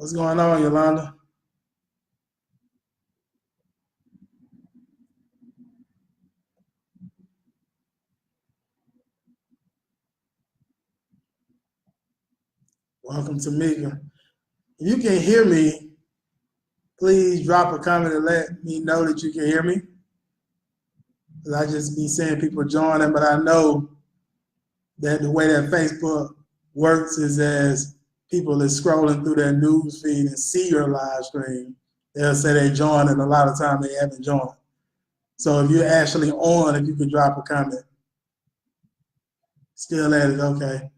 What's going on, Yolanda? Welcome to Mika. If you can hear me, please drop a comment and let me know that you can hear me. Because I just be seeing people joining, but I know that the way that Facebook works is as people is scrolling through their news feed and see your live stream, they'll say they joined, and a lot of time they haven't joined. So if you're actually on, if you could drop a comment. Still at it, okay.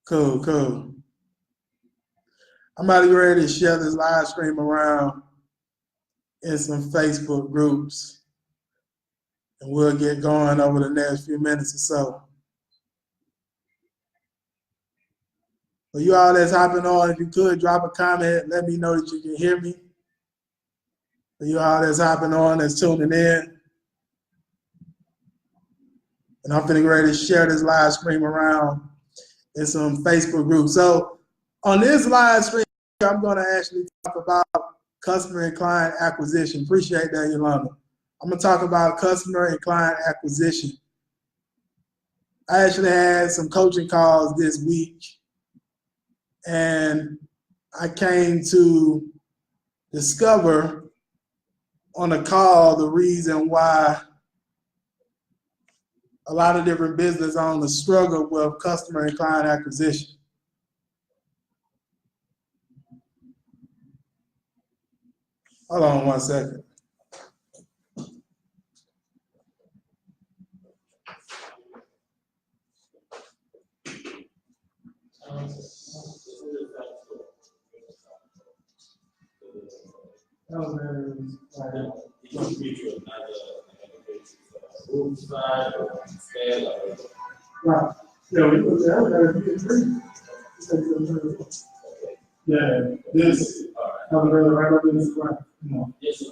Cool, cool. I'm about to get ready to share this live stream around in some Facebook groups, and we'll get going over the next few minutes or so. For you all that's hopping on, if you could drop a comment, let me know that you can hear me. For you all that's hopping on, that's tuning in, and I'm finna get ready to share this live stream around in some Facebook groups. So on this live stream, I'm gonna actually talk about customer and client acquisition. Appreciate that, Yolanda. I'm gonna talk about customer and client acquisition. I actually had some coaching calls this week, and I came to discover on a call the reason why a lot of different business owners struggle with customer and client acquisition. Hold on one second. Right. Yeah, we put that. Yeah, this. Right up in this front. Yes,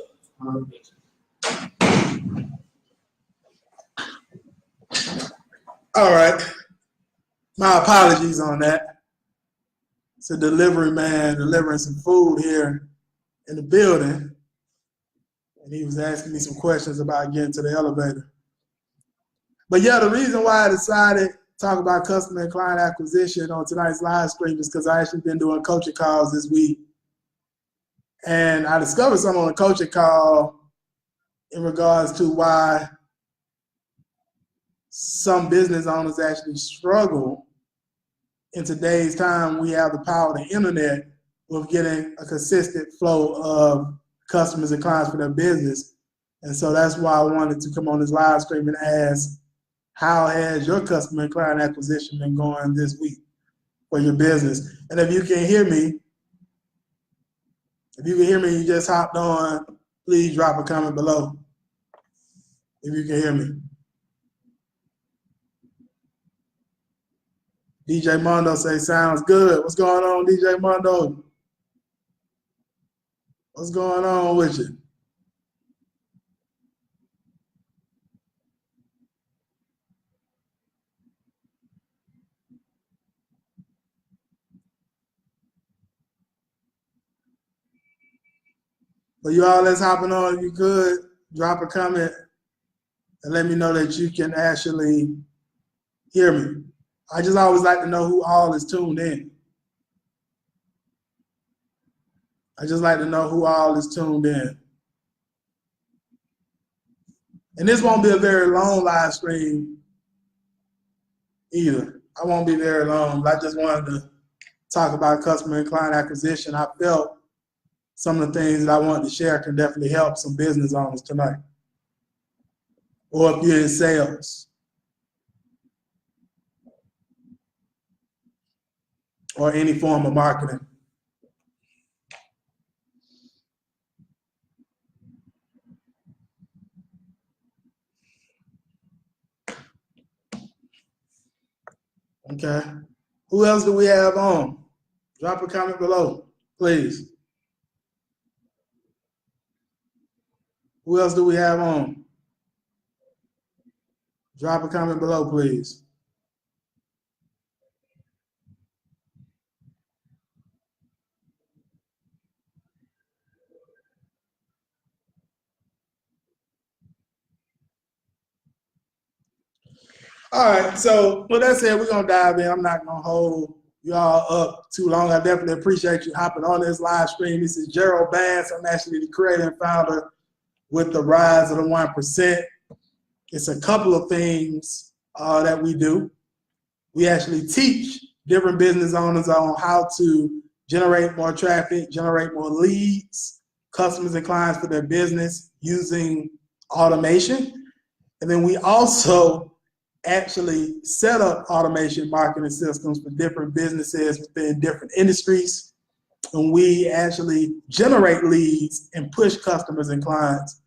all right. My apologies on that. It's a delivery man delivering some food here in the building, and he was asking me some questions about getting to the elevator. But yeah, the reason why I decided to talk about customer and client acquisition on tonight's live stream is because I actually been doing coaching calls this week. And I discovered something on a coaching call in regards to why some business owners actually struggle. In today's time, we have the power of the internet with getting a consistent flow of customers and clients for their business. And so that's why I wanted to come on this live stream and ask, how has your customer and client acquisition been going this week for your business? And if you can hear me, you just hopped on, please drop a comment below if you can hear me. DJ Mondo say, sounds good. What's going on, DJ Mondo? What's going on with you? For you all that's hopping on, if you could, drop a comment and let me know that you can actually hear me. I just always like to know who all is tuned in. I just like to know who all is tuned in. And this won't be a very long live stream either. I won't be very long. I just wanted to talk about customer and client acquisition. I felt some of the things that I wanted to share can definitely help some business owners tonight. Or if you're in sales. Or any form of marketing. Okay. Who else do we have on? Drop a comment below, please. Who else do we have on? Drop a comment below, please. All right, so with that said, we're gonna dive in. I'm not gonna hold y'all up too long. I definitely appreciate you hopping on this live stream. This is Gerald Bass. I'm actually the creator and founder with the Rise of the 1%. It's a couple of things that we do. We actually teach different business owners on how to generate more traffic, generate more leads, customers and clients for their business using automation. And then we also actually set up automation marketing systems for different businesses within different industries. And we actually generate leads and push customers and clients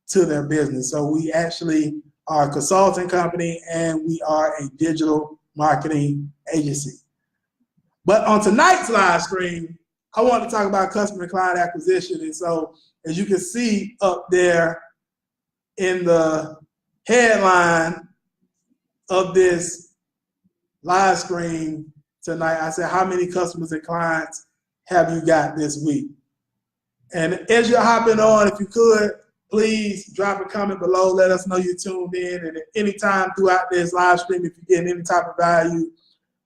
to their business. So we actually are a consulting company and we are a digital marketing agency. But on tonight's live stream, I want to talk about customer and client acquisition. And so as you can see up there in the headline of this live stream tonight, I said, how many customers and clients have you got this week? And as you're hopping on, if you could, please drop a comment below. Let us know you tuned in. And at any time throughout this live stream, if you're getting any type of value,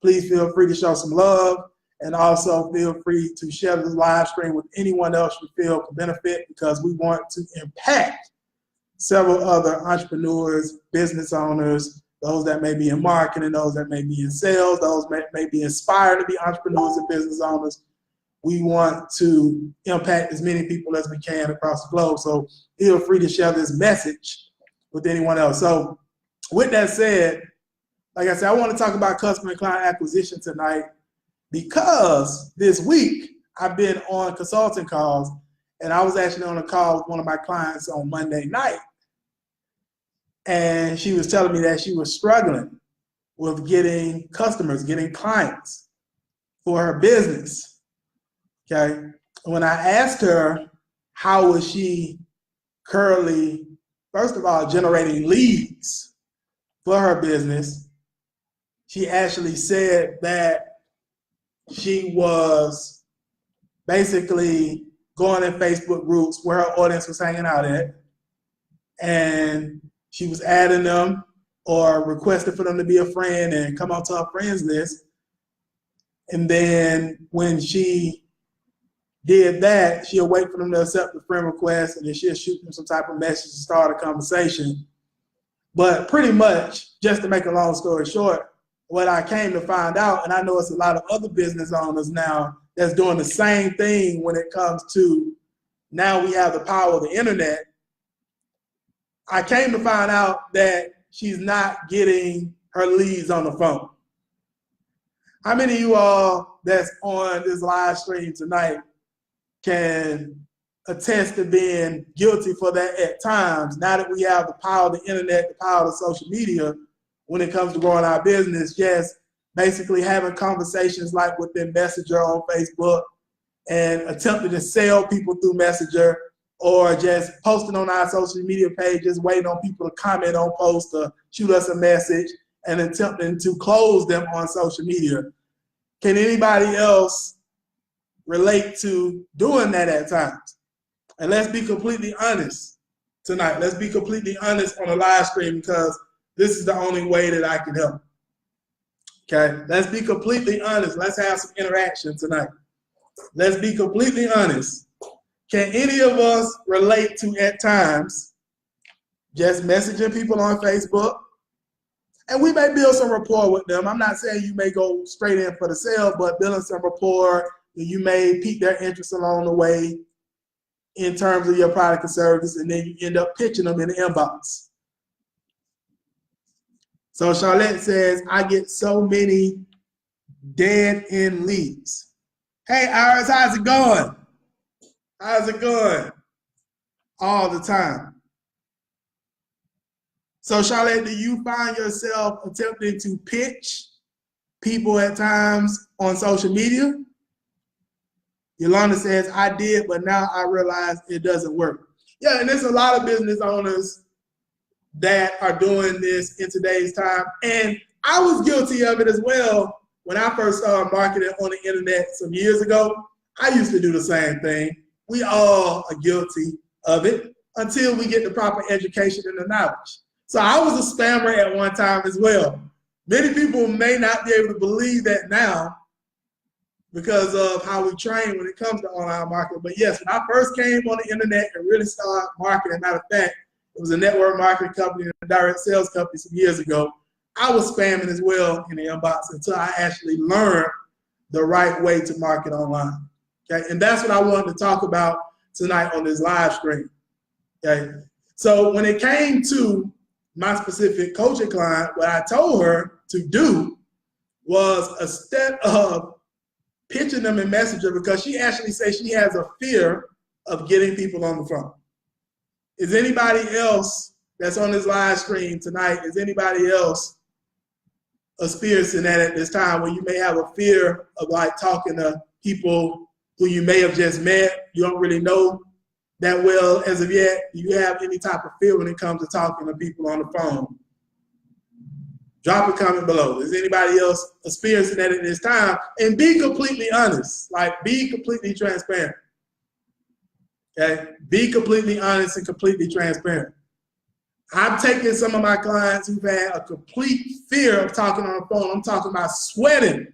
please feel free to show some love. And also feel free to share this live stream with anyone else you feel can benefit, because we want to impact several other entrepreneurs, business owners, those that may be in marketing, those that may be in sales, those may be inspired to be entrepreneurs and business owners. We want to impact as many people as we can across the globe. So feel free to share this message with anyone else. So with that said, like I said, I want to talk about customer and client acquisition tonight, because this week I've been on consulting calls, and I was actually on a call with one of my clients on Monday night. And she was telling me that she was struggling with getting customers, getting clients for her business. Okay. When I asked her how was she currently, first of all, generating leads for her business, she actually said that she was basically going in Facebook groups where her audience was hanging out at, and she was adding them or requesting for them to be a friend and come onto her friends list. And then when she did that, she'll wait for them to accept the friend request, and then she'll shoot them some type of message to start a conversation. But pretty much, just to make a long story short, what I came to find out, and I know it's a lot of other business owners now that's doing the same thing when it comes to, now we have the power of the internet. I came to find out that she's not getting her leads on the phone. How many of you all that's on this live stream tonight can attest to being guilty for that at times, now that we have the power of the internet, the power of social media, when it comes to growing our business, just basically having conversations like within Messenger on Facebook and attempting to sell people through Messenger, or just posting on our social media pages, waiting on people to comment on posts or shoot us a message, and attempting to close them on social media. Can anybody else relate to doing that at times? And let's be completely honest tonight. Let's be completely honest on the live stream, because this is the only way that I can help. Okay, let's be completely honest. Let's have some interaction tonight. Let's be completely honest. Can any of us relate to, at times, just messaging people on Facebook? And we may build some rapport with them. I'm not saying you may go straight in for the sale, but building some rapport, you may pique their interest along the way in terms of your product or service, and then you end up pitching them in the inbox. So Charlotte says, I get so many dead-end leads. Hey, Iris, how's it going? How's it going? All the time. So Charlotte, do you find yourself attempting to pitch people at times on social media? Yolanda says, I did, but now I realize it doesn't work. Yeah, and there's a lot of business owners that are doing this in today's time. And I was guilty of it as well when I first started marketing on the internet some years ago. I used to do the same thing. We all are guilty of it until we get the proper education and the knowledge. So I was a spammer at one time as well. Many people may not be able to believe that now because of how we train when it comes to online marketing. But yes, when I first came on the internet and really started marketing, matter of fact, it was a network marketing company and a direct sales company some years ago. I was spamming as well in the inbox until I actually learned the right way to market online. Okay, and that's what I wanted to talk about tonight on this live stream. Okay, so when it came to my specific coaching client, what I told her to do was instead of pitching them in Messenger, because she actually says she has a fear of getting people on the phone. Is anybody else that's on this live stream tonight, is anybody else experiencing that at this time where you may have a fear of like talking to people who you may have just met, you don't really know that well as of yet? Do you have any type of fear when it comes to talking to people on the phone? Drop a comment below. Is anybody else experiencing that at this time? And be completely honest, like be completely transparent. Okay, be completely honest and completely transparent. I'm taking some of my clients who've had a complete fear of talking on the phone. I'm talking about sweating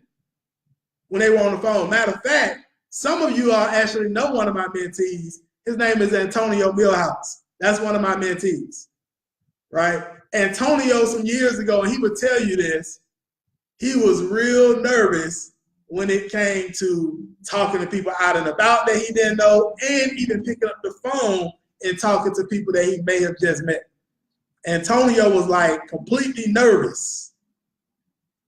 when they were on the phone. Matter of fact, some of you all actually know one of my mentees. His name is Antonio Millhouse. That's one of my mentees, right? Antonio, some years ago, and he would tell you this, he was real nervous when it came to talking to people out and about that he didn't know, and even picking up the phone and talking to people that he may have just met. Antonio was like completely nervous.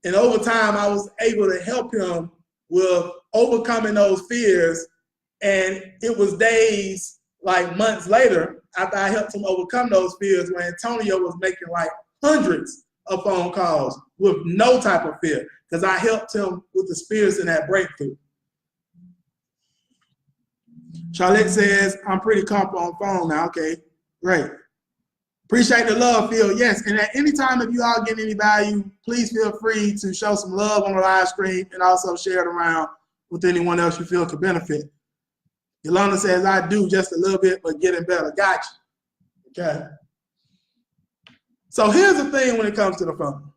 And over time, I was able to help him with overcoming those fears. And it was days, like months later, after I helped him overcome those fears, when Antonio was making like hundreds of phone calls with no type of fear, because I helped him with the spirits in that breakthrough. Charlotte says, I'm pretty comfortable on phone now. Okay, great. Appreciate the love, Phil. Yes, and at any time, if you all get any value, please feel free to show some love on the live stream and also share it around with anyone else you feel could benefit. Yolanda says, I do just a little bit, but getting better. Got you. Okay. So here's the thing when it comes to the phone.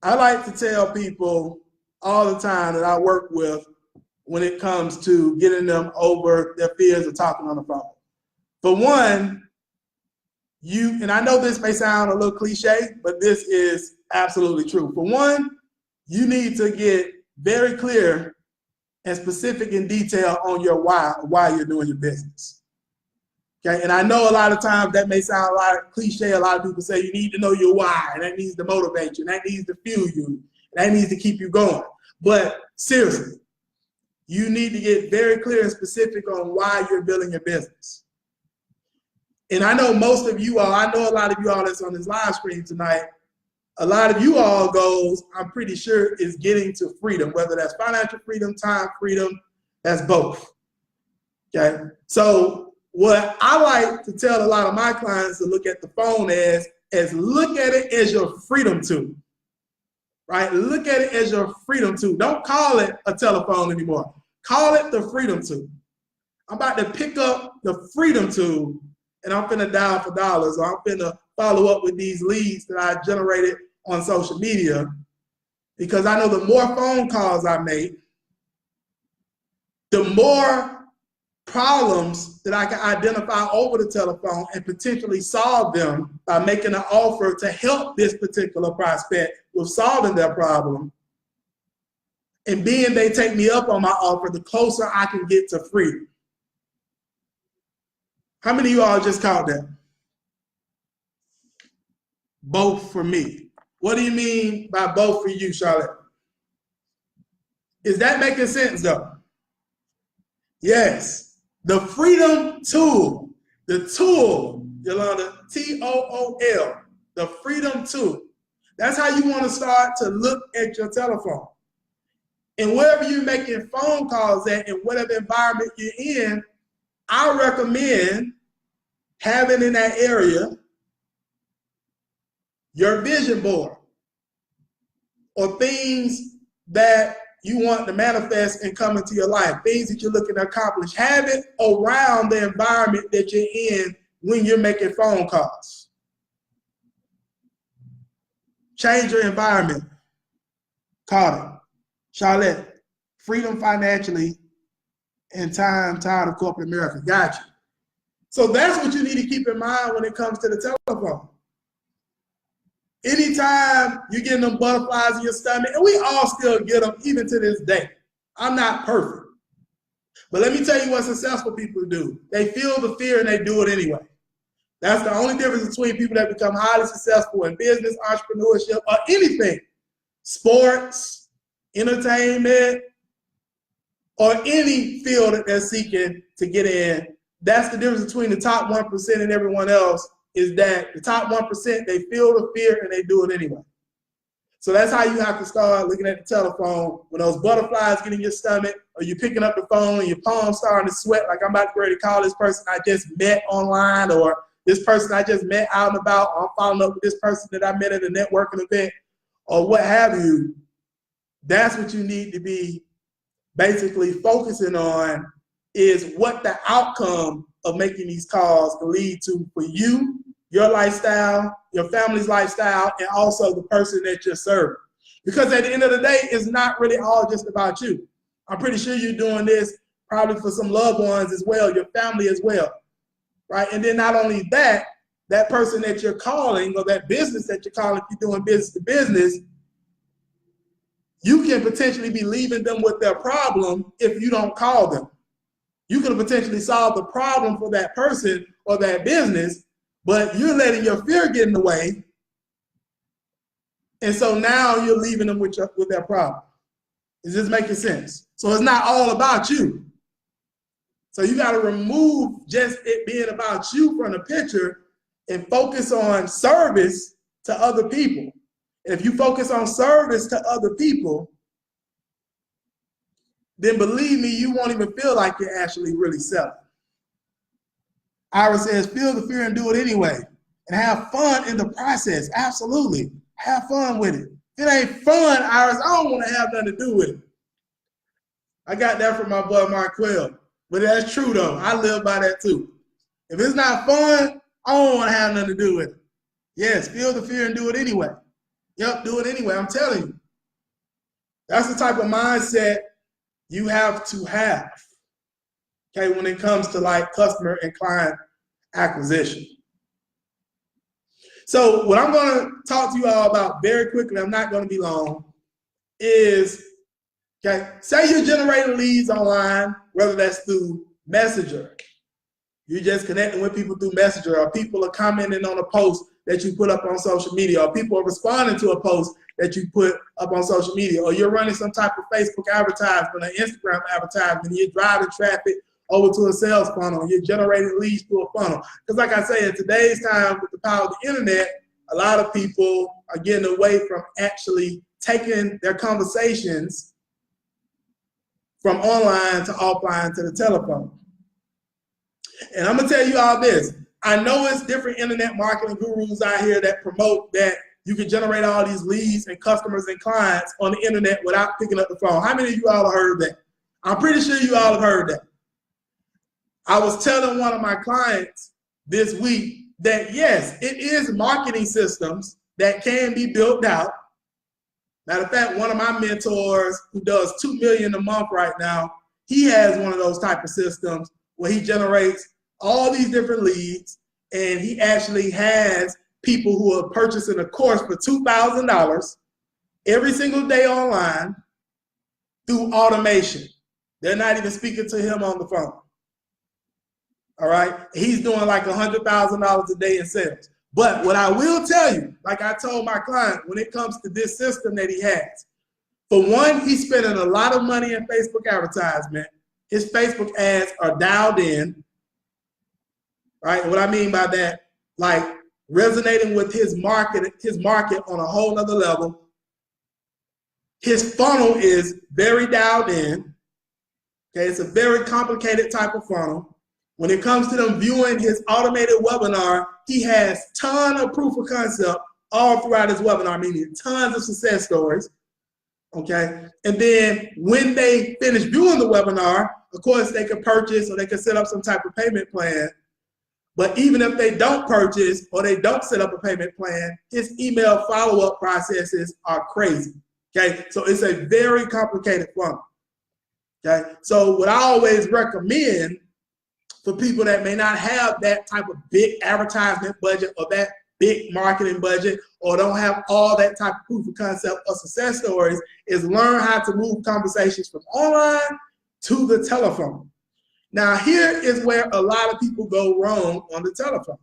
I like to tell people all the time that I work with when it comes to getting them over their fears of talking on the phone. For one, and I know this may sound a little cliche, but this is absolutely true. For one, you need to get very clear and specific in detail on your why you're doing your business. Okay, and I know a lot of times that may sound a lot of cliche. A lot of people say you need to know your why, and that needs to motivate you, and that needs to fuel you, and that needs to keep you going. But seriously, you need to get very clear and specific on why you're building your business. And I know most of you all, I know a lot of you all that's on this live stream tonight, a lot of you all goals, I'm pretty sure, is getting to freedom, whether that's financial freedom, time freedom, that's both. Okay, so what I like to tell a lot of my clients to look at the phone as look at it as your freedom tool, right? Look at it as your freedom tool. Don't call it a telephone anymore. Call it the freedom tool. I'm about to pick up the freedom tool and I'm finna dial for dollars, or I'm finna follow up with these leads that I generated on social media, because I know the more phone calls I make, the more problems that I can identify over the telephone and potentially solve them by making an offer to help this particular prospect with solving their problem. And being they take me up on my offer, the closer I can get to freedom. How many of you all just caught that? Both for me. What do you mean by both for you, Charlotte? Is that making sense though? Yes. The freedom tool, the tool, Yolanda, T-O-O-L, the freedom tool. That's how you want to start to look at your telephone. And wherever you're making phone calls at, in whatever environment you're in, I recommend having in that area your vision board, or things that you want to manifest and come into your life, things that you're looking to accomplish. Have it around the environment that you're in when you're making phone calls. Change your environment. Caught it. Charlotte, freedom financially and time tired of corporate America. Got you. So that's what you need to keep in mind when it comes to the telephone. Anytime you're getting them butterflies in your stomach, and we all still get them even to this day. I'm not perfect. But let me tell you what successful people do. They feel the fear and they do it anyway. That's the only difference between people that become highly successful in business, entrepreneurship, or anything. Sports, entertainment, or any field that they're seeking to get in. That's the difference between the top 1% and everyone else, is that the top 1%, they feel the fear and they do it anyway. So that's how you have to start looking at the telephone. When those butterflies get in your stomach, or you're picking up the phone and your palms starting to sweat, like I'm about to ready to call this person I just met online, or this person I just met out and about, or I'm following up with this person that I met at a networking event, or what have you. That's what you need to be basically focusing on, is what the outcome of making these calls can lead to for you, your lifestyle, your family's lifestyle, and also the person that you're serving. Because at the end of the day, it's not really all just about you. I'm pretty sure you're doing this probably for some loved ones as well, your family as well, right? And then not only that, that person that you're calling, or that business that you're calling, if you're doing business to business, you can potentially be leaving them with their problem if you don't call them. You could potentially solve the problem for that person or that business, but you're letting your fear get in the way. And so now you're leaving them with their problem. Is this making sense? So it's not all about you. So you got to remove just it being about you from the picture and focus on service to other people. And if you focus on service to other people, then believe me, you won't even feel like you're actually really selling. Ira says, feel the fear and do it anyway. And have fun in the process. Absolutely. Have fun with it. If it ain't fun, Iris, I don't want to have nothing to do with it. I got that from my boy Marquell. But that's true though. I live by that too. If it's not fun, I don't want to have nothing to do with it. Yes, feel the fear and do it anyway. Yep, do it anyway. I'm telling you. That's the type of mindset you have to have, okay, when it comes to like customer and client acquisition. So what I'm going to talk to you all about very quickly, I'm not going to be long, is, okay, say you're generating leads online, whether that's through Messenger. You're just connecting with people through Messenger, or people are commenting on a post that you put up on social media, or people are responding to a post that you put up on social media, or you're running some type of Facebook advertisement, an Instagram advertisement, and you're driving traffic over to a sales funnel, and you're generating leads through a funnel. Because like I say, in today's time, with the power of the internet, a lot of people are getting away from actually taking their conversations from online to offline to the telephone. And I'm gonna tell you all this. I know it's different internet marketing gurus out here that promote that you can generate all these leads and customers and clients on the internet without picking up the phone. How many of you all have heard that? I'm pretty sure you all have heard that. I was telling one of my clients this week that yes, it is marketing systems that can be built out. Matter of fact, one of my mentors who does $2 million a month right now, he has one of those type of systems where he generates all these different leads, and he actually has people who are purchasing a course for $2,000 every single day online through automation. They're not even speaking to him on the phone. All right? He's doing like $100,000 a day in sales. But what I will tell you, like I told my client, when it comes to this system that he has, for one, he's spending a lot of money in Facebook advertisement. His Facebook ads are dialed in, right? And what I mean by that, like resonating with his market on a whole nother level. His funnel is very dialed in. Okay, it's a very complicated type of funnel. When it comes to them viewing his automated webinar, he has tons of proof of concept all throughout his webinar, meaning tons of success stories. Okay, and then when they finish viewing the webinar, of course, they can purchase or they can set up some type of payment plan. But even if they don't purchase or they don't set up a payment plan, his email follow-up processes are crazy. Okay, so it's a very complicated funnel. Okay, so what I always recommend for people that may not have that type of big advertisement budget or that big marketing budget or don't have all that type of proof of concept or success stories is learn how to move conversations from online to the telephone. Now, here is where a lot of people go wrong on the telephone.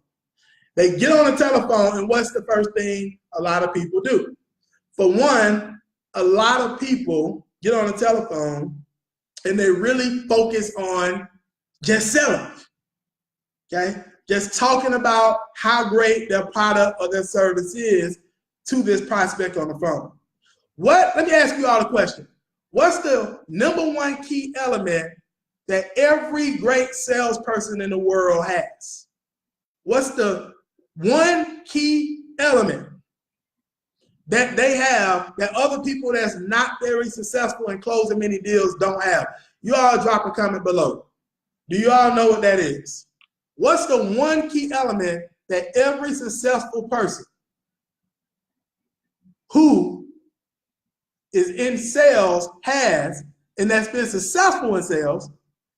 They get on the telephone, and what's the first thing a lot of people do? For one, a lot of people get on the telephone and they really focus on just selling, okay? Just talking about how great their product or their service is to this prospect on the phone. Let me ask you all a question. What's the #1 key element that every great salesperson in the world has? What's the one key element that they have that other people that's not very successful in closing many deals don't have? You all drop a comment below. Do you all know what that is? What's the one key element that every successful person who is in sales has, and that's been successful in sales,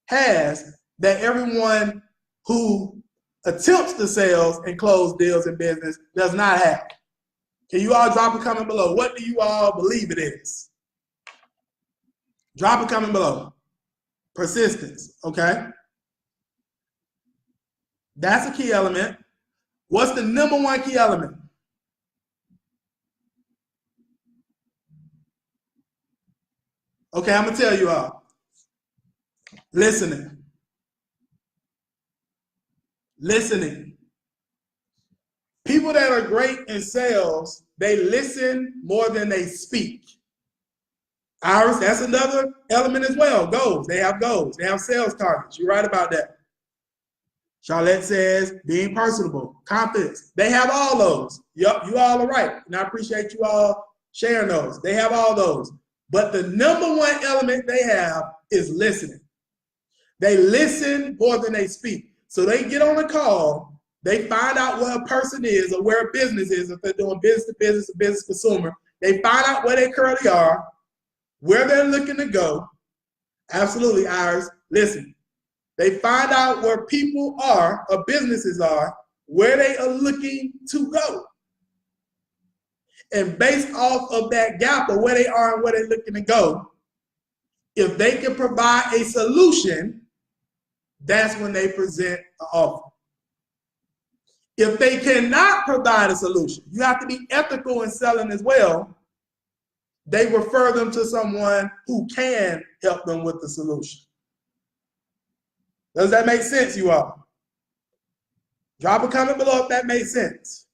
has, that everyone who attempts to sales and close deals in business does not have? Can you all drop a comment below? What do you all believe it is? Drop a comment below. Persistence, okay? That's a key element. What's the #1 key element? Okay, I'm gonna tell you all. Listening. Listening. People that are great in sales, they listen more than they speak. Ours, that's another element as well. Goals. They have goals. They have sales targets. You're right about that. Charlotte says being personable, confidence. They have all those. Yup, you all are right. And I appreciate you all sharing those. They have all those. But the #1 element they have is listening. They listen more than they speak. So they get on a call, they find out where a person is or where a business is, if they're doing business to business or business consumer. They find out where they currently are, where they're looking to go. Absolutely, Iris. Listen. They find out where people are or businesses are, where they are looking to go. And based off of that gap of where they are and where they're looking to go, if they can provide a solution, that's when they present an offer. If they cannot provide a solution, you have to be ethical in selling as well. They refer them to someone who can help them with the solution. Does that make sense, you all? Drop a comment below if that makes sense.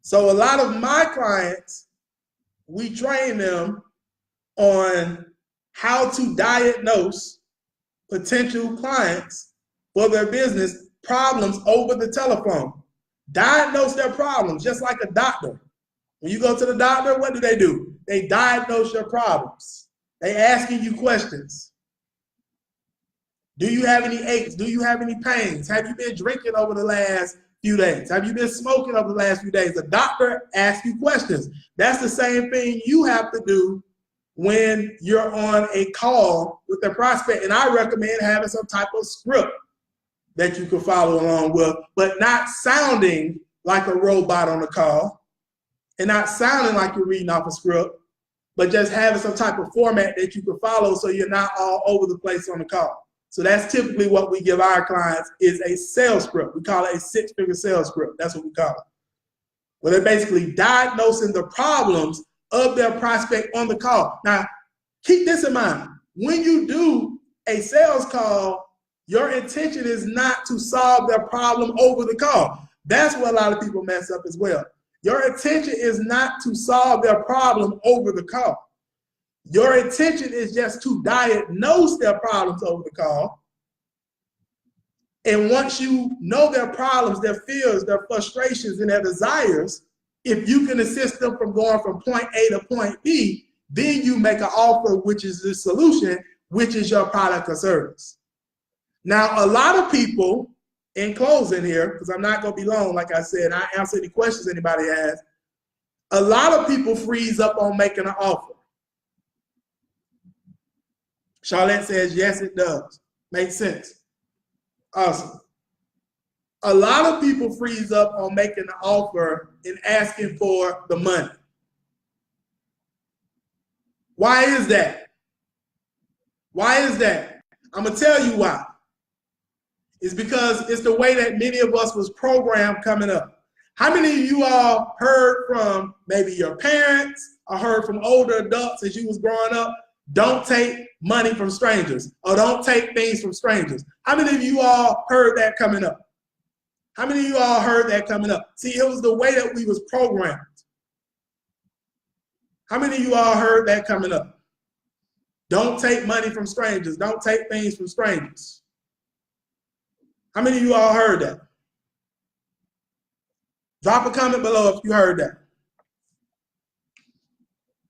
So a lot of my clients, we train them on how to diagnose potential clients for their business problems over the telephone. Diagnose their problems just like a doctor. When you go to the doctor, what do? They diagnose your problems. They asking you questions. Do you have any aches? Do you have any pains? Have you been drinking over the last few days? Have you been smoking over the last few days? The doctor asks you questions. That's the same thing you have to do when you're on a call with a prospect. And I recommend having some type of script that you can follow along with, but not sounding like a robot on the call and not sounding like you're reading off a script, but just having some type of format that you can follow so you're not all over the place on the call. So that's typically what we give our clients is a sales script. We call it a 6-figure sales script. That's what we call it. Where they're basically diagnosing the problems of their prospect on the call. Now, keep this in mind. When you do a sales call, your intention is not to solve their problem over the call. That's what a lot of people mess up as well. Your intention is not to solve their problem over the call. Your intention is just to diagnose their problems over the call. And once you know their problems, their fears, their frustrations, and their desires, if you can assist them from going from point A to point B, then you make an offer, which is the solution, which is your product or service. Now, a lot of people, in closing here, because I'm not going to be long, like I said, I answer any questions anybody has. A lot of people freeze up on making an offer. Charlotte says, yes, it does. Makes sense. Awesome. A lot of people freeze up on making an offer and asking for the money. Why is that? Why is that? I'm going to tell you why. It's because it's the way that many of us was programmed coming up. How many of you all heard from maybe your parents or heard from older adults as you was growing up, don't take money from strangers or don't take things from strangers? How many of you all heard that coming up? How many of you all heard that coming up? See, it was the way that we was programmed. How many of you all heard that coming up? Don't take money from strangers. Don't take things from strangers. How many of you all heard that? Drop a comment below if you heard that.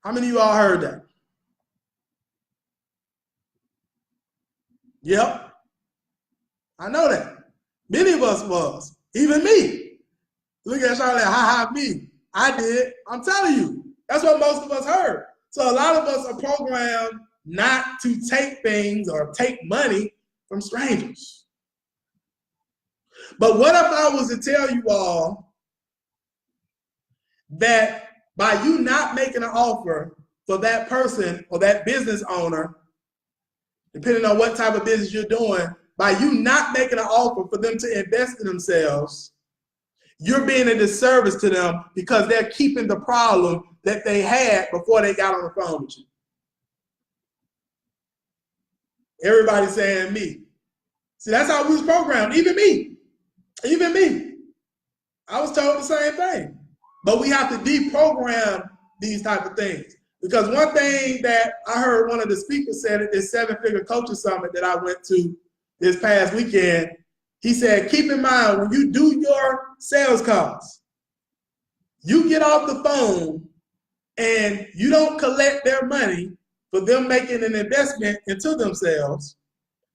How many of you all heard that? Yep. I know that. Many of us was. Even me. Look at Charlotte, ha me. I did. I'm telling you. That's what most of us heard. So a lot of us are programmed not to take things or take money from strangers. But what if I was to tell you all that by you not making an offer for that person or that business owner, depending on what type of business you're doing, by you not making an offer for them to invest in themselves, you're being a disservice to them because they're keeping the problem that they had before they got on the phone with you. Everybody's saying me. See, that's how we was programmed. Even me. Even me. I was told the same thing. But we have to deprogram these type of things. Because one thing that I heard one of the speakers said at this 7-Figure Coaching Summit that I went to this past weekend, he said, keep in mind, when you do your sales calls, you get off the phone and you don't collect their money for them making an investment into themselves,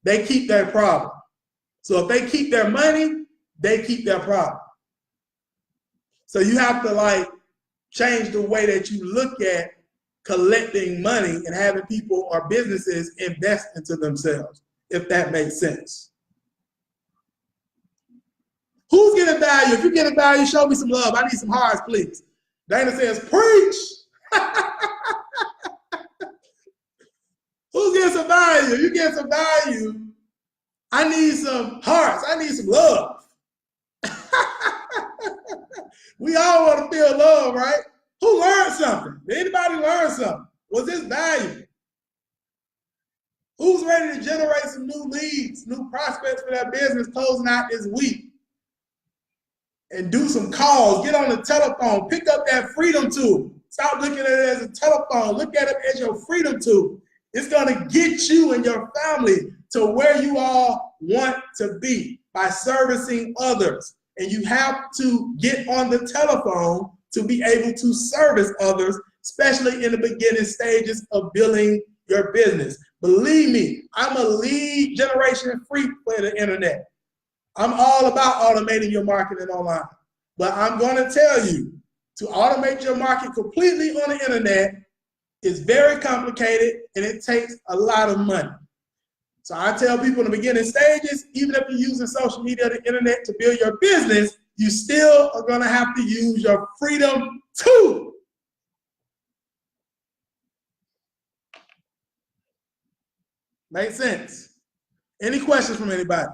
they keep their problem. So if they keep their money, they keep their problem. So you have to like change the way that you look at collecting money and having people or businesses invest into themselves, if that makes sense. Who's getting value? If you're getting value, show me some love. I need some hearts, please. Dana says, preach. Who's getting some value? If you get some value, I need some hearts. I need some love. We all want to feel love, right? Who learned something? Did anybody learn something? Was this valuable? Who's ready to generate some new leads, new prospects for their business closing out this week? And do some calls, get on the telephone, pick up that freedom tool. Stop looking at it as a telephone, look at it as your freedom tool. It's gonna get you and your family to where you all want to be by servicing others. And you have to get on the telephone to be able to service others, especially in the beginning stages of building your business. Believe me, I'm a lead generation freak for the internet. I'm all about automating your marketing online. But I'm going to tell you, to automate your market completely on the internet is very complicated and it takes a lot of money. So I tell people in the beginning stages, even if you're using social media or the internet to build your business, you still are going to have to use your freedom tool. Make sense? Any questions from anybody?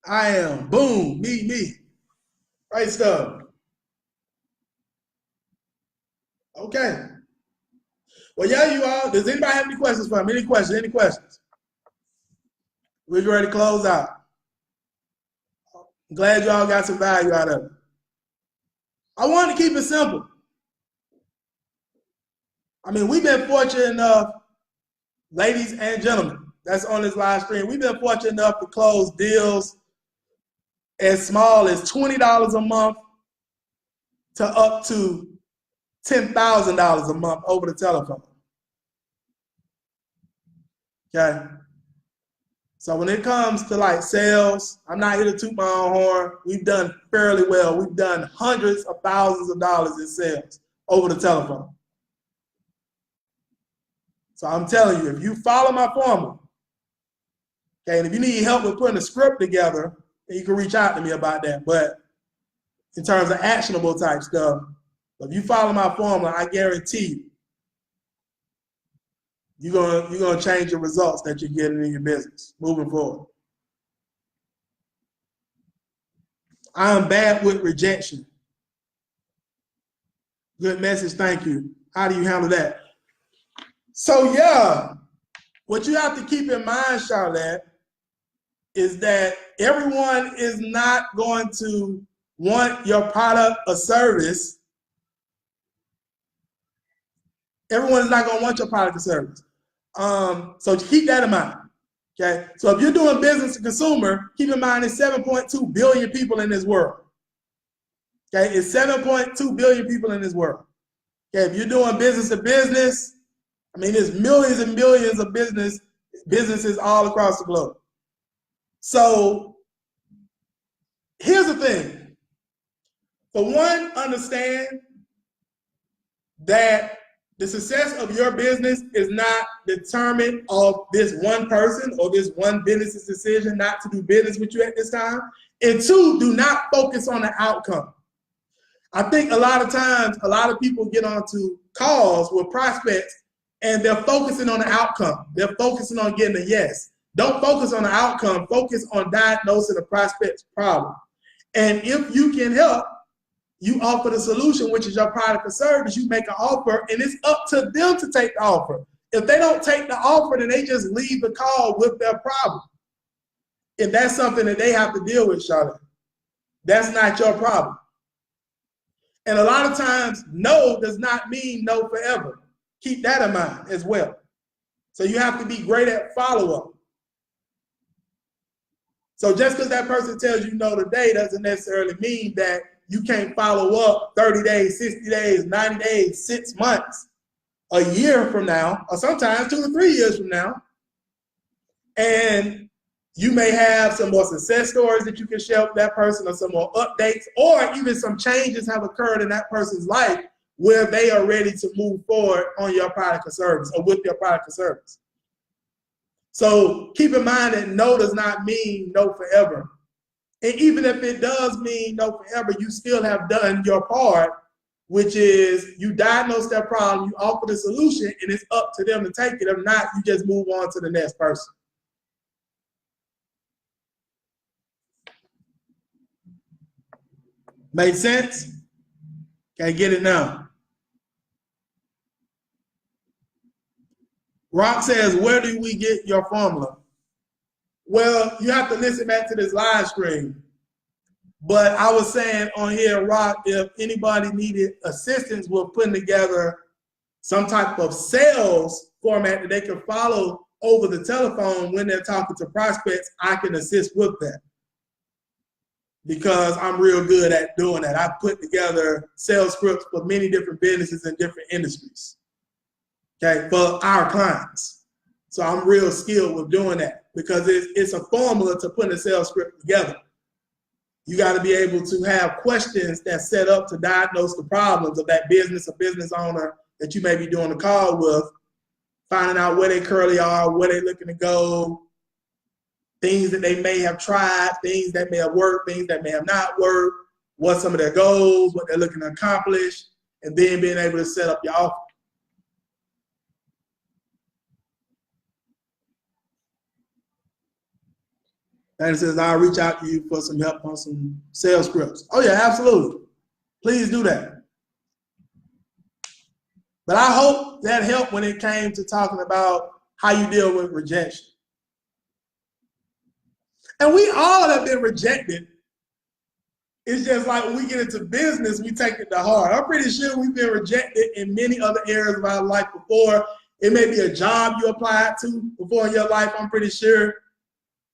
I am. Boom. Me. Right stuff. Okay. Well, yeah, you all. Does anybody have any questions for me? Any questions? Any questions? We're ready to close out. I'm glad y'all got some value out of it. I want to keep it simple. I mean, we've been fortunate enough, ladies and gentlemen, that's on this live stream, we've been fortunate enough to close deals as small as $20 a month to up to $10,000 a month over the telephone. Okay. So when it comes to like sales, I'm not here to toot my own horn. We've done fairly well. We've done hundreds of thousands of dollars in sales over the telephone. So I'm telling you, if you follow my formula, okay, and if you need help with putting a script together, then you can reach out to me about that. But in terms of actionable type stuff, if you follow my formula, I guarantee you're gonna change the results that you're getting in your business moving forward. I am bad with rejection. Good message, thank you. How do you handle that? So yeah, what you have to keep in mind, Charlotte, is that everyone is not going to want your product or service. Everyone is not going to want your product or service. So keep that in mind. Okay. So if you're doing business to consumer, keep in mind there's 7.2 billion people in this world. Okay. It's 7.2 billion people in this world. Okay. If you're doing business to business, I mean, there's millions and millions of businesses all across the globe. So here's the thing. For one, understand that the success of your business is not determined of this one person or this one business's decision not to do business with you at this time. And two, do not focus on the outcome. I think a lot of times, a lot of people get onto calls with prospects and they're focusing on the outcome. They're focusing on getting a yes. Don't focus on the outcome. Focus on diagnosing the prospect's problem. And if you can help, you offer the solution, which is your product or service. You make an offer, and it's up to them to take the offer. If they don't take the offer, then they just leave the call with their problem. And that's something that they have to deal with, Charlotte. That's not your problem. And a lot of times, no does not mean no forever. Keep that in mind as well. So you have to be great at follow-up. So just because that person tells you no today doesn't necessarily mean that you can't follow up 30 days, 60 days, 90 days, 6 months, a year from now, or sometimes 2 to 3 years from now. And you may have some more success stories that you can share with that person, or some more updates, or even some changes have occurred in that person's life where they are ready to move forward on your product or service, or with your product or service. So keep in mind that no does not mean no forever. And even if it does mean no forever, you still have done your part, which is you diagnose their problem, you offer the solution, and it's up to them to take it. If not, you just move on to the next person. Make sense? Can't get it now. Rock says, where do we get your formula? Well, you have to listen back to this live stream. But I was saying on here, Rock, if anybody needed assistance with putting together some type of sales format that they can follow over the telephone when they're talking to prospects, I can assist with that. Because I'm real good at doing that. I put together sales scripts for many different businesses in different industries, okay, for our clients. So I'm real skilled with doing that because it's a formula to put a sales script together. You got to be able to have questions that's set up to diagnose the problems of that business or business owner that you may be doing a call with, finding out where they currently are, where they're looking to go, things that they may have tried, things that may have worked, things that may have not worked, what some of their goals, what they're looking to accomplish, and then being able to set up your offer. And it says, I'll reach out to you for some help on some sales scripts. Oh yeah, absolutely. Please do that. But I hope that helped when it came to talking about how you deal with rejection. And we all have been rejected. It's just like when we get into business, we take it to heart. I'm pretty sure we've been rejected in many other areas of our life before. It may be a job you applied to before in your life. I'm pretty sure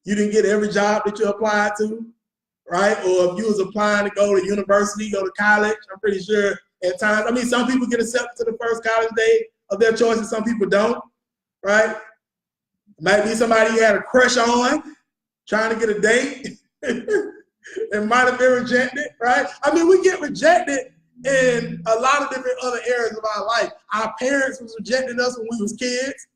you didn't get every job that you applied to, right? Or if you was applying to go to university, go to college, I'm pretty sure at times, I mean, some people get accepted to the first college day of their choice and some people don't, right? Might be somebody you had a crush on, trying to get a date. It might have been rejected, right? I mean, we get rejected in a lot of different other areas of our life. Our parents was rejecting us when we was kids.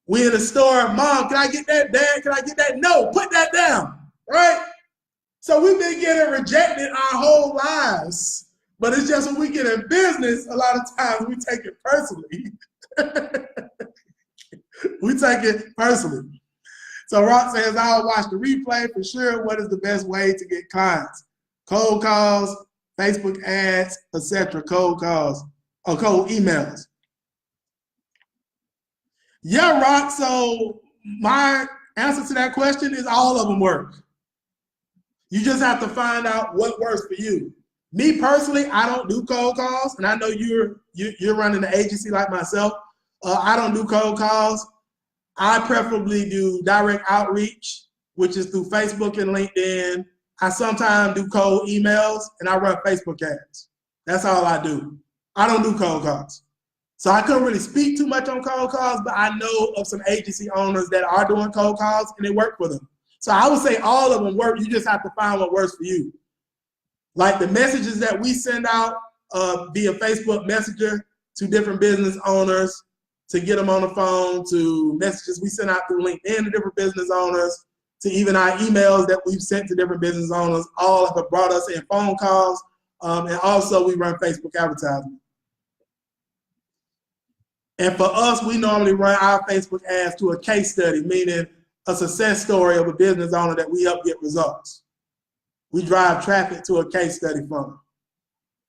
We in the store, Mom, can I get that? Dad, can I get that? No, put that down, right? So we've been getting rejected our whole lives. But it's just when we get in business, a lot of times we take it personally. We take it personally. So Rock says, I'll watch the replay for sure. What is the best way to get clients? Cold calls, Facebook ads, etc. Cold calls or cold emails. Yeah, Rock. So my answer to that question is all of them work. You just have to find out what works for you. Me personally, I don't do cold calls, and I know you're running an agency like myself. I don't do cold calls. I preferably do direct outreach, which is through Facebook and LinkedIn. I sometimes do cold emails, and I run Facebook ads. That's all I do. I don't do cold calls. So I couldn't really speak too much on cold calls, but I know of some agency owners that are doing cold calls, and they work for them. So I would say all of them work. You just have to find what works for you. Like the messages that we send out via Facebook Messenger to different business owners to get them on the phone, to messages we send out through LinkedIn to different business owners, to even our emails that we've sent to different business owners, all have brought us in phone calls. And also we run Facebook advertising. And for us, we normally run our Facebook ads to a case study, meaning a success story of a business owner that we help get results. We drive traffic to a case study funnel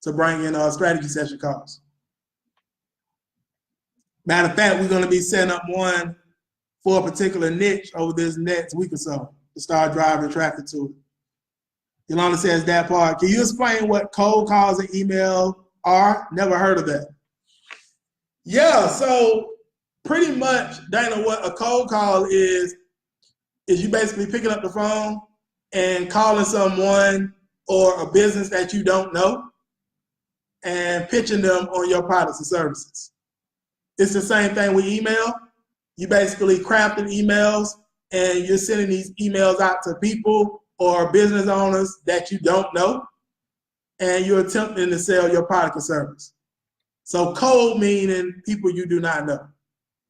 to bring in strategy session calls. Matter of fact, we're going to be setting up one for a particular niche over this next week or so to start driving traffic to it. Yolanda says that part. Can you explain what cold calls and email are? Never heard of that. Yeah, so pretty much, Dana, what a cold call is you basically picking up the phone and calling someone or a business that you don't know and pitching them on your products and services. It's the same thing with email. You basically crafting emails and you're sending these emails out to people or business owners that you don't know, and you're attempting to sell your product or service. So cold meaning people you do not know.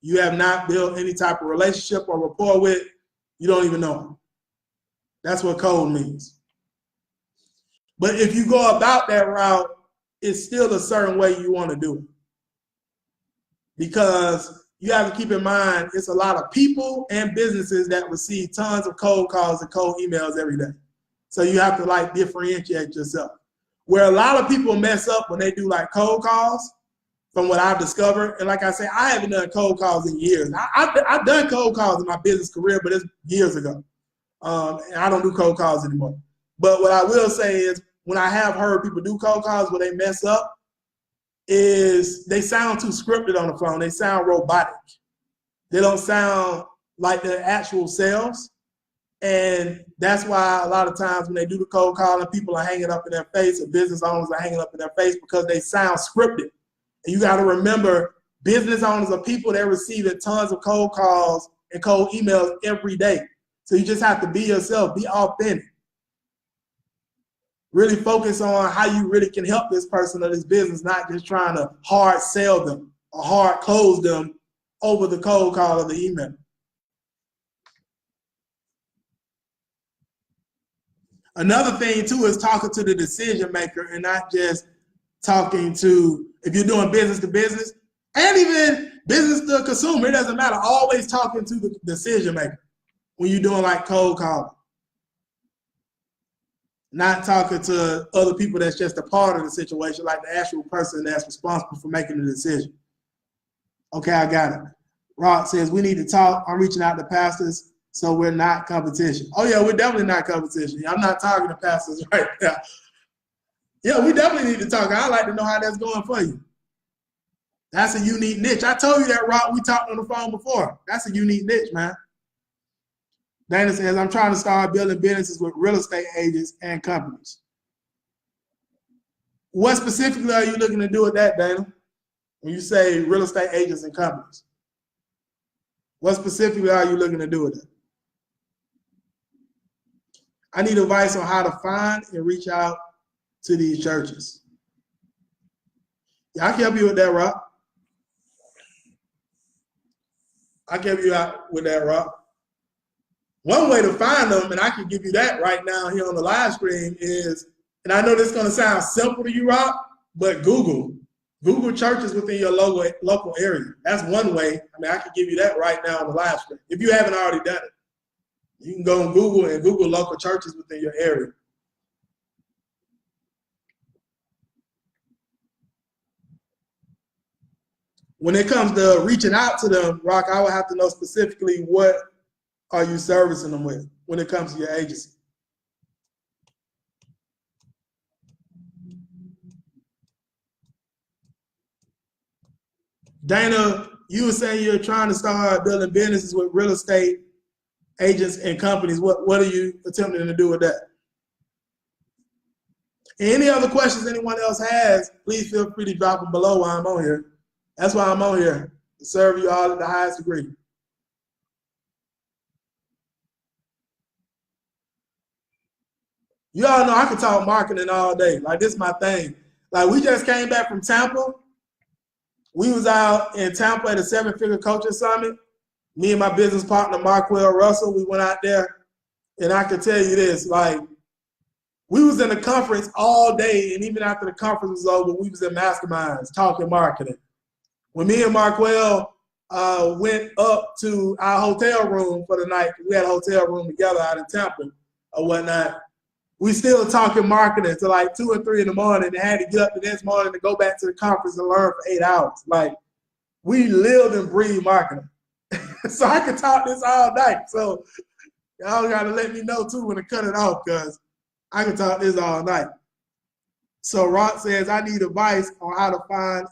You have not built any type of relationship or rapport with, you don't even know them. That's what cold means. But if you go about that route, it's still a certain way you want to do it. Because you have to keep in mind, it's a lot of people and businesses that receive tons of cold calls and cold emails every day. So you have to like differentiate yourself. Where a lot of people mess up when they do like cold calls, from what I've discovered, and like I say, I haven't done cold calls in years. I've done cold calls in my business career, but it's years ago. And I don't do cold calls anymore. But what I will say is, when I have heard people do cold calls where they mess up, is they sound too scripted on the phone. They sound robotic. They don't sound like their actual selves. And that's why a lot of times when they do the cold calling, people are hanging up in their face, or business owners are hanging up in their face because they sound scripted. And you got to remember, business owners are people that receive tons of cold calls and cold emails every day. So you just have to be yourself, be authentic. Really focus on how you really can help this person or this business, not just trying to hard sell them or hard close them over the cold call or the email. Another thing too is talking to the decision maker and not just talking to, if you're doing business to business and even business to consumer, it doesn't matter. Always talking to the decision maker when you're doing like cold calling. Not talking to other people that's just a part of the situation, like the actual person that's responsible for making the decision. Okay, I got it. Rock says, we need to talk. I'm reaching out to pastors, so we're not competition. Oh yeah, we're definitely not competition. I'm not talking to pastors right now. Yeah, we definitely need to talk. I'd like to know how that's going for you. That's a unique niche. I told you that, Rock. We talked on the phone before. That's a unique niche, man. Dana says, I'm trying to start building businesses with real estate agents and companies. What specifically are you looking to do with that, Dana? When you say real estate agents and companies? What specifically are you looking to do with it? I need advice on how to find and reach out to these churches. Yeah, I can help you with that, Rob. I can help you out with that, Rob. One way to find them, and I can give you that right now here on the live stream, is, and I know this is going to sound simple to you, Rob, but Google churches within your local area. That's one way. I mean, I can give you that right now on the live stream. If you haven't already done it, you can go on Google and Google local churches within your area. When it comes to reaching out to them, Rock, I would have to know specifically what are you servicing them with when it comes to your agency. Dana, you were saying you're trying to start building businesses with real estate agents and companies. What are you attempting to do with that? Any other questions anyone else has, please feel free to drop them below while I'm on here. That's why I'm on here, to serve you all at the highest degree. You all know I can talk marketing all day. Like, this is my thing. Like, we just came back from Tampa. We was out in Tampa at a 7-figure coaching summit. Me and my business partner, Marquell Russell, we went out there. And I can tell you this, like, we was in the conference all day, and even after the conference was over, we was in masterminds talking marketing. When me and Marquell went up to our hotel room for the night, we had a hotel room together out in Tampa or whatnot, we still talking marketing till like 2 or 3 in the morning, and had to get up the next morning to go back to the conference and learn for 8 hours. Like, we lived and breathed marketing. So I could talk this all night. So y'all gotta let me know too when to cut it off, because I can talk this all night. So Rock says, I need advice on how to find,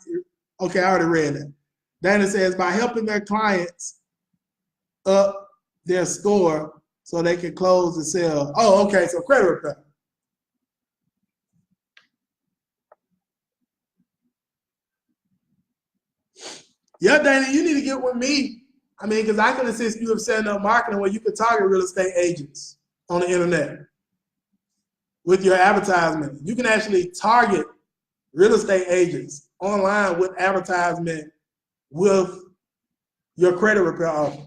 okay, I already read that. Dana says, by helping their clients up their score so they can close the sale. Oh, okay, so credit repair. Yeah, Dana, you need to get with me. I mean, because I can assist you with setting up marketing where you can target real estate agents on the internet with your advertisement. You can actually target real estate agents online with advertisement with your credit repair offer.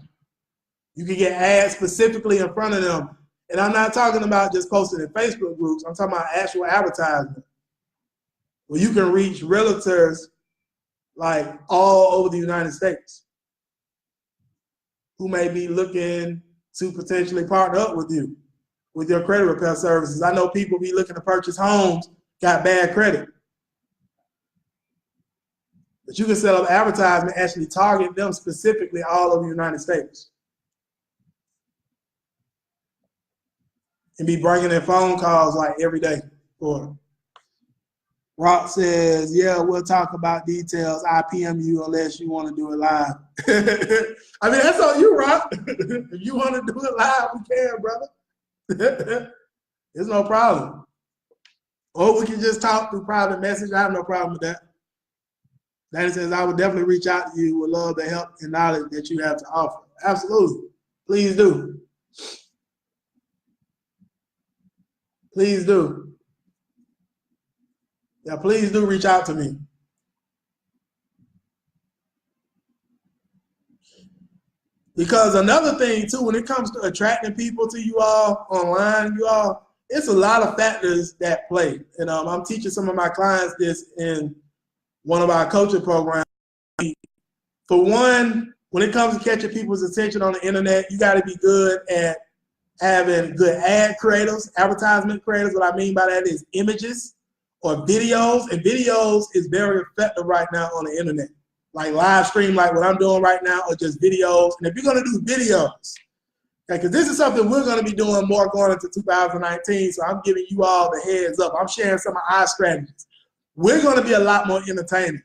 You can get ads specifically in front of them. And I'm not talking about just posting in Facebook groups. I'm talking about actual advertisement where you can reach realtors like all over the United States who may be looking to potentially partner up with you with your credit repair services. I know people be looking to purchase homes, got bad credit. But you can set up advertisement, actually target them specifically all over the United States. And be bringing in phone calls like every day for them. Rock says, yeah, we'll talk about details. I PM you unless you want to do it live. I mean, that's on you, Rock. If you want to do it live, we can, brother. There's no problem. Or we can just talk through private message. I have no problem with that. Danny says, I would definitely reach out to you with love, the help, and knowledge that you have to offer. Absolutely. Please do. Please do. Yeah, please do reach out to me. Because another thing too, when it comes to attracting people to you all online, you all, it's a lot of factors that play. And I'm teaching some of my clients this in one of our coaching programs. For one, when it comes to catching people's attention on the internet, you got to be good at having good ad creators, advertisement creators. What I mean by that is images or videos. And videos is very effective right now on the internet. Like live stream, like what I'm doing right now, or just videos. And if you're going to do videos, okay, because this is something we're going to be doing more going into 2019, so I'm giving you all the heads up. I'm sharing some of our strategies. We're going to be a lot more entertaining.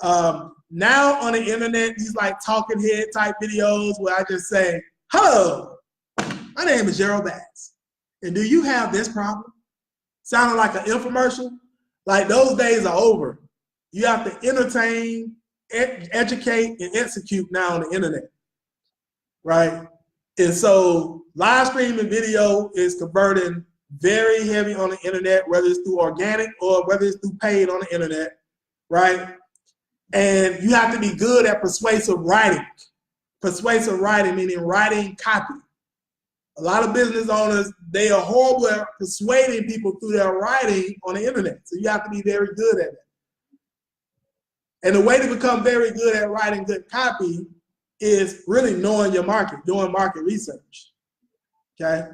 Now on the internet, these like talking head type videos where I just say, hello, my name is Gerald Bass. And do you have this problem? Sounding like an infomercial? Like those days are over. You have to entertain, educate, and execute now on the internet. right? And so live streaming video is converting very heavy on the internet, whether it's through organic or whether it's through paid on the internet, right? And you have to be good at persuasive writing. Persuasive writing, meaning writing copy. A lot of business owners, they are horrible at persuading people through their writing on the internet. So you have to be very good at it. And the way to become very good at writing good copy is really knowing your market, doing market research, okay?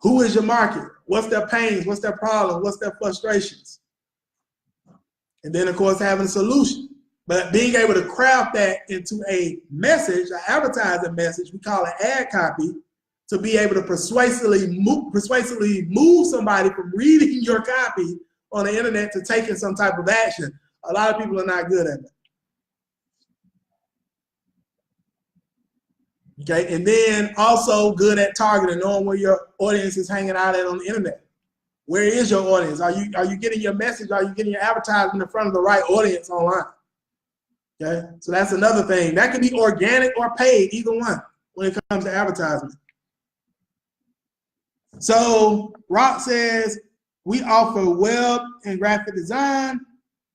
Who is your market? What's their pains? What's their problems? What's their frustrations? And then, of course, having a solution. But being able to craft that into a message, an advertising message, we call it ad copy, to be able to persuasively move somebody from reading your copy on the internet to taking some type of action. A lot of people are not good at it. Okay, and then also good at targeting, knowing where your audience is hanging out at on the internet. Where is your audience? Are you getting your message? Are you getting your advertisement in front of the right audience online? Okay, so that's another thing. That could be organic or paid, either one, when it comes to advertisement. So Rock says, we offer web and graphic design,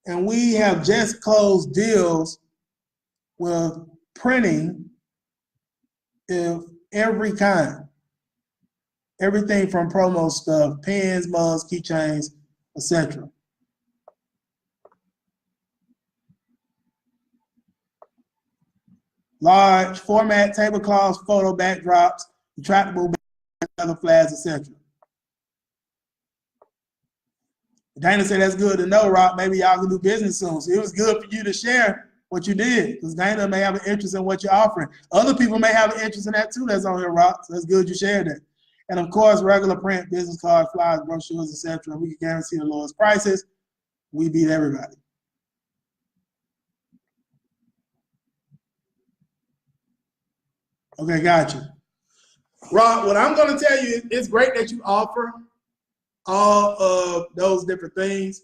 and we have just closed deals with printing of every kind. Everything from promo stuff, pens, mugs, keychains, etc. Large format tablecloths, photo backdrops, retractable other flags, etc. Dana said that's good to know, Rob. Maybe y'all can do business soon. So it was good for you to share what you did, because Dana may have an interest in what you're offering. Other people may have an interest in that too that's on here, Rob. So that's good you shared that. And of course, regular print, business cards, flyers, brochures, etc. We can guarantee the lowest prices. We beat everybody. Okay, gotcha. Rob, what I'm going to tell you, it's great that you offer all of those different things.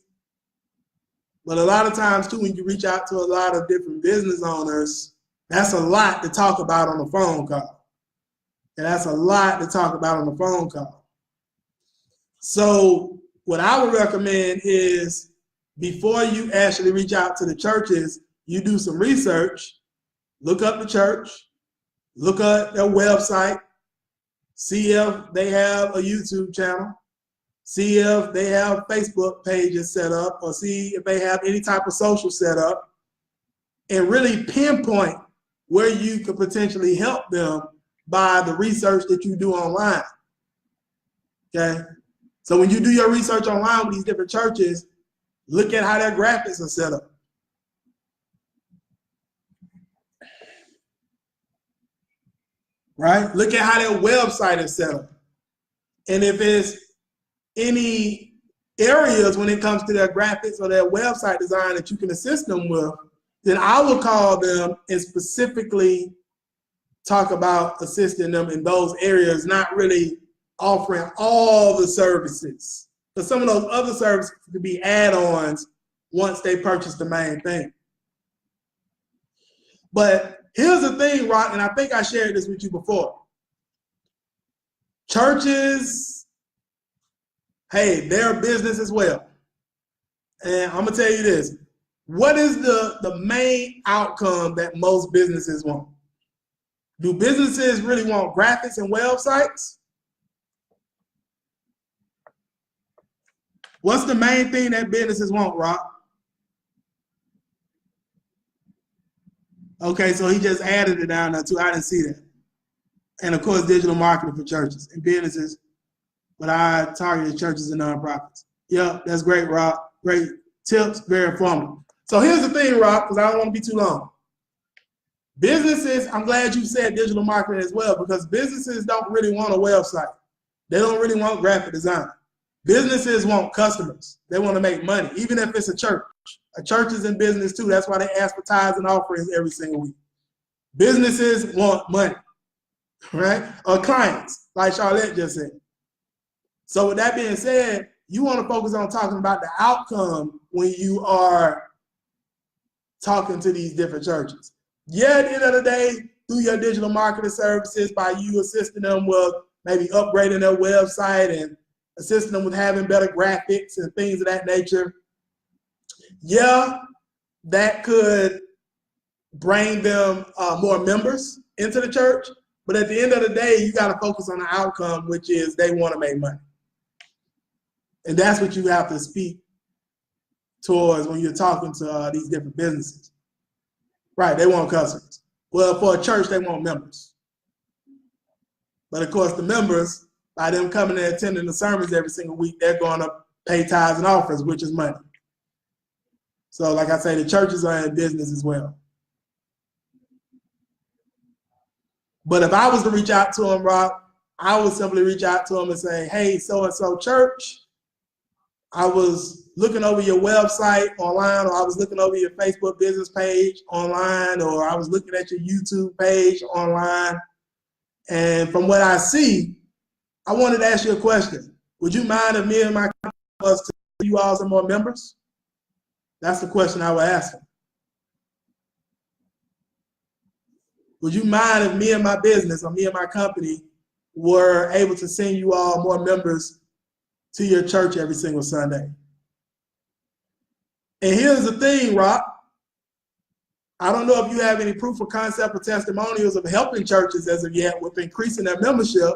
But a lot of times, too, when you reach out to a lot of different business owners, that's a lot to talk about on the phone call. And that's a lot to talk about on the phone call. So what I would recommend is before you actually reach out to the churches, you do some research, look up the church, look at their website, see if they have a YouTube channel, see if they have Facebook pages set up, or see if they have any type of social set up, and really pinpoint where you could potentially help them by the research that you do online, okay? So when you do your research online with these different churches, look at how their graphics are set up. Right? Look at how their website is set up. And if it's any areas when it comes to their graphics or their website design that you can assist them with, then I will call them and specifically talk about assisting them in those areas, not really offering all the services. But some of those other services could be add-ons once they purchase the main thing. But here's the thing, Rock, and I think I shared this with you before. Churches, hey, they're a business as well. And I'm gonna tell you this. What is the main outcome that most businesses want? Do businesses really want graphics and websites? What's the main thing that businesses want, Rock? Okay, so he just added it down there too. I didn't see that. And of course, digital marketing for churches and businesses, but I targeted churches and nonprofits. Yeah, that's great, Rob. Great tips, very informative. So here's the thing, Rob, because I don't want to be too long. Businesses, I'm glad you said digital marketing as well, because businesses don't really want a website. They don't really want graphic design. Businesses want customers. They want to make money, even if it's a church. A church is in business too. That's why they advertise and offerings every single week. Businesses want money, right? Or clients, like Charlotte just said. So with that being said, you want to focus on talking about the outcome when you are talking to these different churches. Yeah, at the end of the day, through your digital marketing services by you assisting them with maybe upgrading their website and assisting them with having better graphics and things of that nature. Yeah, that could bring them more members into the church. But at the end of the day, you got to focus on the outcome, which is they want to make money. And that's what you have to speak towards when you're talking to these different businesses. Right, they want customers. Well, for a church, they want members. But of course, the members, by them coming and attending the sermons every single week, they're going to pay tithes and offers, which is money. So like I say, the churches are in business as well. But if I was to reach out to them, Rob, I would simply reach out to them and say, hey, so-and-so church, I was looking over your website online, or I was looking over your Facebook business page online, or I was looking at your YouTube page online. And from what I see, I wanted to ask you a question. Would you mind if me and my company was to give you all some more members? That's the question I would ask them. Would you mind if me and my business or me and my company were able to send you all more members to your church every single Sunday? And here's the thing, Rob. I don't know if you have any proof of concept or testimonials of helping churches as of yet with increasing their membership.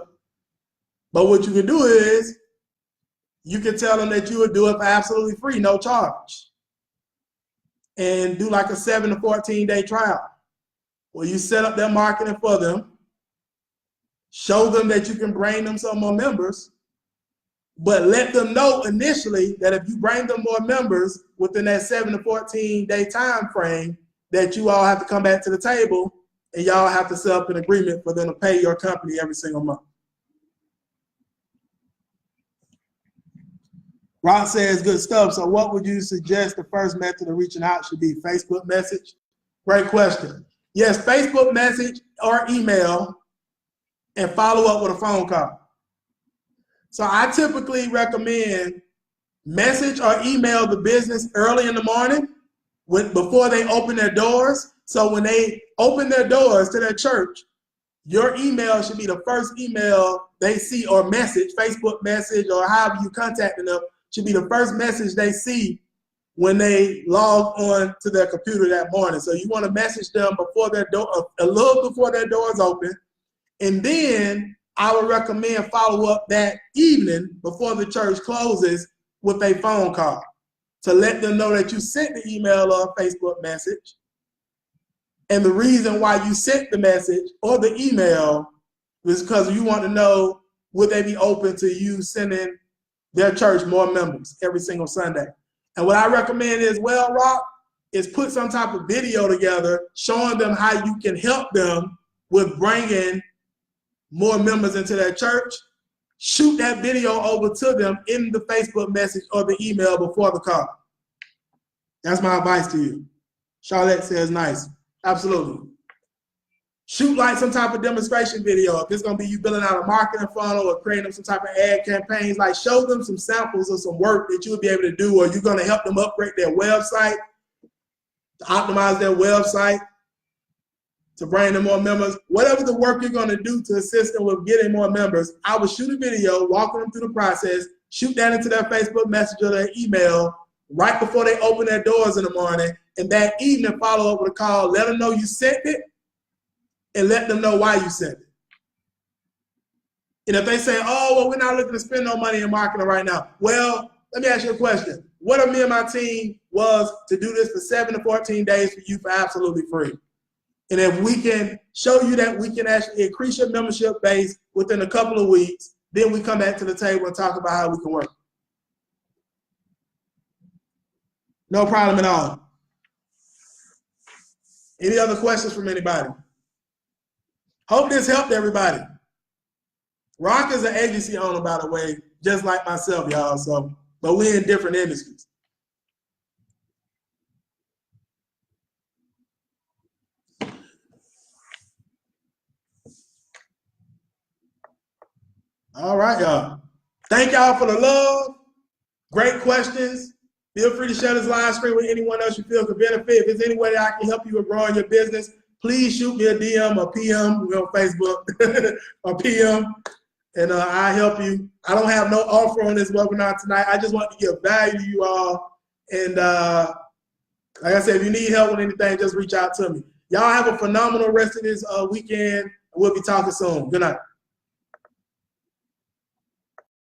But what you can do is you can tell them that you would do it for absolutely free, no charge. And do like a 7 to 14 day trial where you set up their marketing for them, show them that you can bring them some more members, but let them know initially that if you bring them more members within that 7 to 14 day time frame, that you all have to come back to the table and y'all have to set up an agreement for them to pay your company every single month. Ron says good stuff. So what would you suggest the first method of reaching out should be? Facebook message? Great question. Yes, Facebook message or email, and follow up with a phone call. So I typically recommend message or email the business early in the morning before they open their doors. So when they open their doors to their church, your email should be the first email they see, or message, Facebook message, or however you contacting them, should be the first message they see when they log on to their computer that morning. So you want to message them before their door, a little before their doors open. And then I would recommend follow up that evening before the church closes with a phone call to let them know that you sent the email or Facebook message. And the reason why you sent the message or the email is because you want to know, would they be open to you sending their church more members every single Sunday? And what I recommend as well, Rob, is put some type of video together showing them how you can help them with bringing more members into their church. Shoot that video over to them in the Facebook message or the email before the call. That's my advice to you. Charlotte says nice. Absolutely. Shoot like some type of demonstration video. If it's going to be you building out a marketing funnel or creating some type of ad campaigns, like show them some samples of some work that you would be able to do, or you're going to help them upgrade their website, to optimize their website, to bring them more members. Whatever the work you're going to do to assist them with getting more members, I would shoot a video, walking them through the process, shoot that into their Facebook message or their email right before they open their doors in the morning, and that evening follow up with a call, let them know you sent it, and let them know why you sent it. And if they say, oh, well, we're not looking to spend no money in marketing right now. Well, let me ask you a question. What if me and my team was to do this for 7 to 14 days for you for absolutely free? And if we can show you that we can actually increase your membership base within a couple of weeks, then we come back to the table and talk about how we can work. No problem at all. Any other questions from anybody? Hope this helped everybody. Rock is an agency owner, by the way, just like myself, y'all. So, but we're in different industries. All right, y'all. Thank y'all for the love. Great questions. Feel free to share this live stream with anyone else you feel could benefit. If there's any way that I can help you with growing your business, please shoot me a DM or PM. We're on Facebook or PM, and I'll help you. I don't have no offer on this webinar tonight. I just want to give value to you all. And like I said, if you need help with anything, just reach out to me. Y'all have a phenomenal rest of this weekend. We'll be talking soon. Good night.